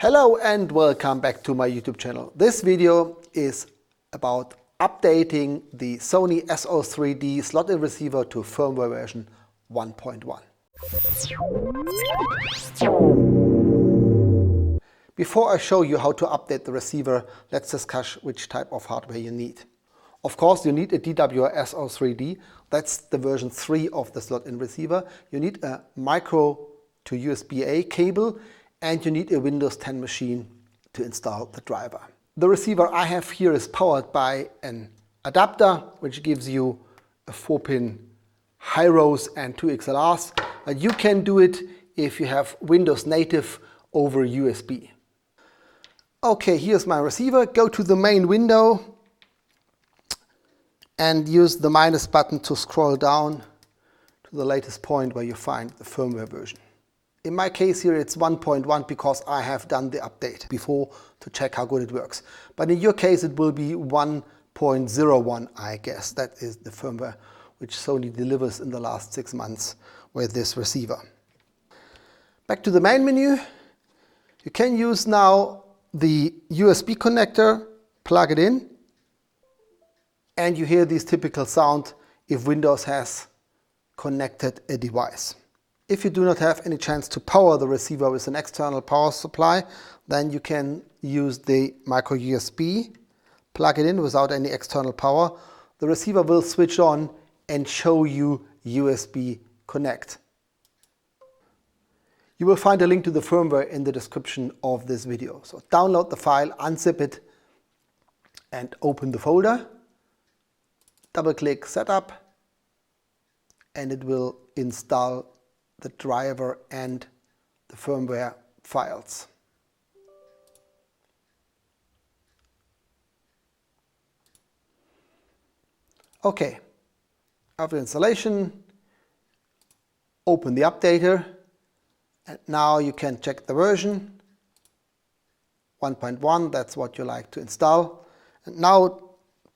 Hello and welcome back to my YouTube channel. This video is about updating the Sony S03D slot-in receiver to firmware version 1.1. Before I show you how to update the receiver, let's discuss which type of hardware you need. Of course, you need a DWR-S03D. That's the version 3 of the slot-in receiver. You need a micro to USB-A cable, and you need a Windows 10 machine to install the driver. The receiver I have here is powered by an adapter, which gives you a 4-pin HiROS and 2 XLRs. But you can do it if you have Windows native over USB. Okay, here's my receiver. Go to the main window and use the minus button to scroll down to the latest point where you find the firmware version. In my case here it's 1.1 because I have done the update before to check how good it works. But in your case it will be 1.01, I guess. That is the firmware which Sony delivers in the last 6 months with this receiver. Back to the main menu. You can use now the USB connector, plug it in, and you hear this typical sound if Windows has connected a device. If you do not have any chance to power the receiver with an external power supply, then you can use the micro USB, plug it in without any external power. The receiver will switch on and show you USB connect. You will find a link to the firmware in the description of this video. So download the file, unzip it, and open the folder. Double-click Setup, and it will install the driver and the firmware files. Okay, after installation, open the updater, and now you can check the version 1.1. That's what you like to install. And now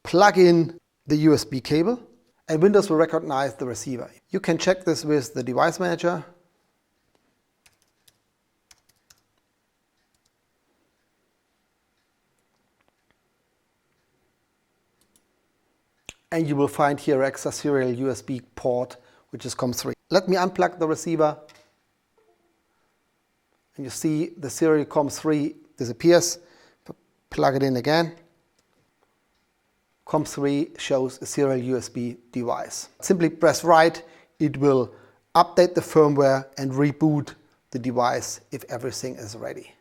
plug in the USB cable, and Windows will recognize the receiver. You can check this with the device manager. And you will find here extra serial USB port, which is COM3. Let me unplug the receiver. And you see the serial COM3 disappears. Plug it in again. COM3 shows a serial USB device. Simply press right, it will update the firmware and reboot the device if everything is ready.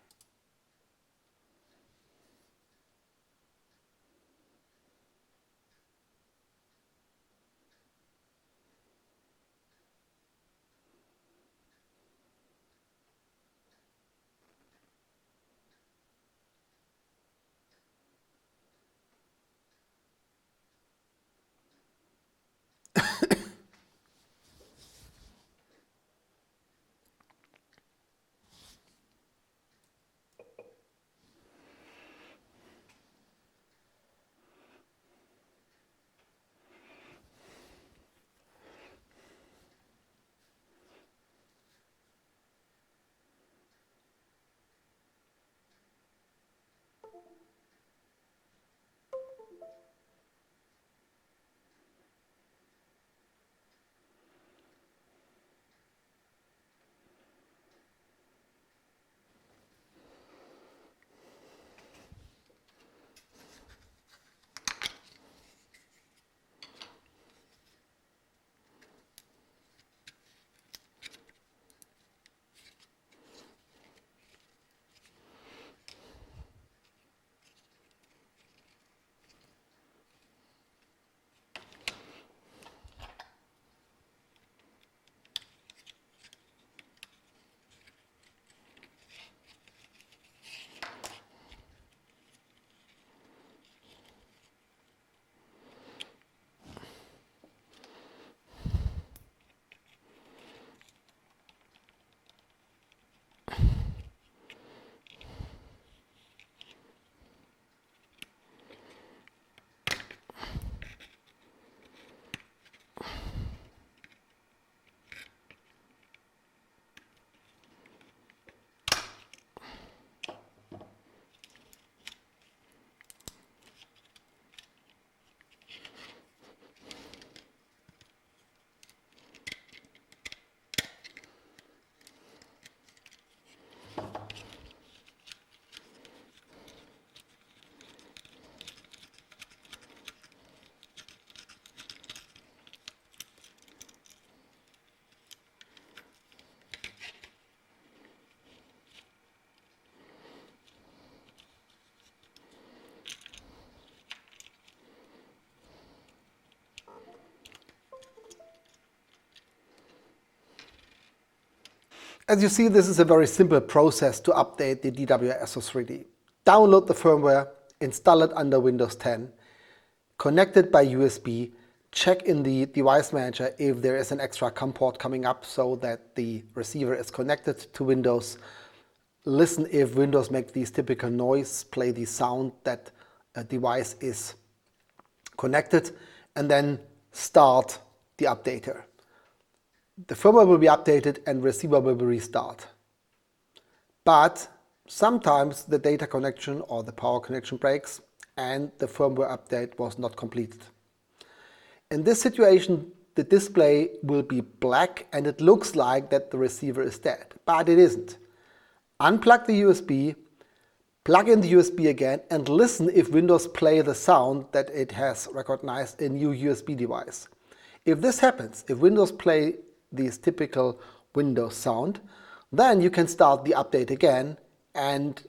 As you see, this is a very simple process to update the DWR-S03D. Download the firmware, install it under Windows 10, connect it by USB, check in the device manager if there is an extra COM port coming up so that the receiver is connected to Windows. Listen if Windows makes these typical noise, play the sound that a device is connected, and then start the updater. The firmware will be updated and receiver will be restart. But sometimes the data connection or the power connection breaks and the firmware update was not completed. In this situation, the display will be black and it looks like that the receiver is dead, but it isn't. Unplug the USB, plug in the USB again and listen if Windows play the sound that it has recognized a new USB device. If this happens, if Windows play this typical Windows sound, then you can start the update again and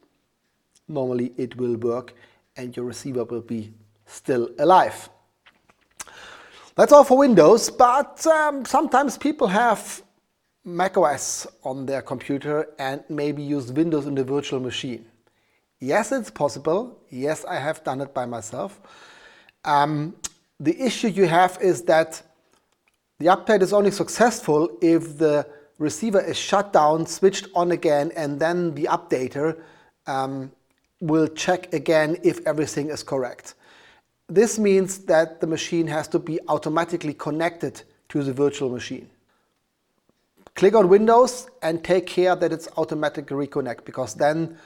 normally it will work and your receiver will be still alive. That's all for Windows, but sometimes people have macOS on their computer and maybe use Windows in the virtual machine. Yes, it's possible. Yes, I have done it by myself. The issue you have is that the update is only successful if the receiver is shut down, switched on again, and then the updater will check again if everything is correct. This means that the machine has to be automatically connected to the virtual machine. Click on Windows and take care that it's automatically reconnect, because then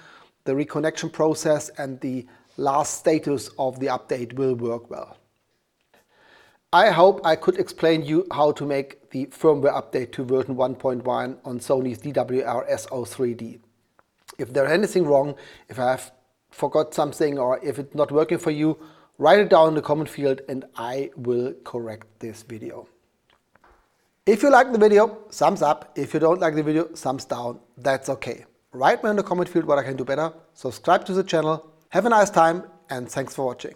the reconnection process and the last status of the update will work well. I hope I could explain you how to make the firmware update to version 1.1 on Sony's DWR-S03D. If there's anything wrong, if I have forgot something or if it's not working for you, write it down in the comment field and I will correct this video. If you like the video, thumbs up. If you don't like the video, thumbs down. That's okay. Write me in the comment field what I can do better. Subscribe to the channel. Have a nice time and thanks for watching.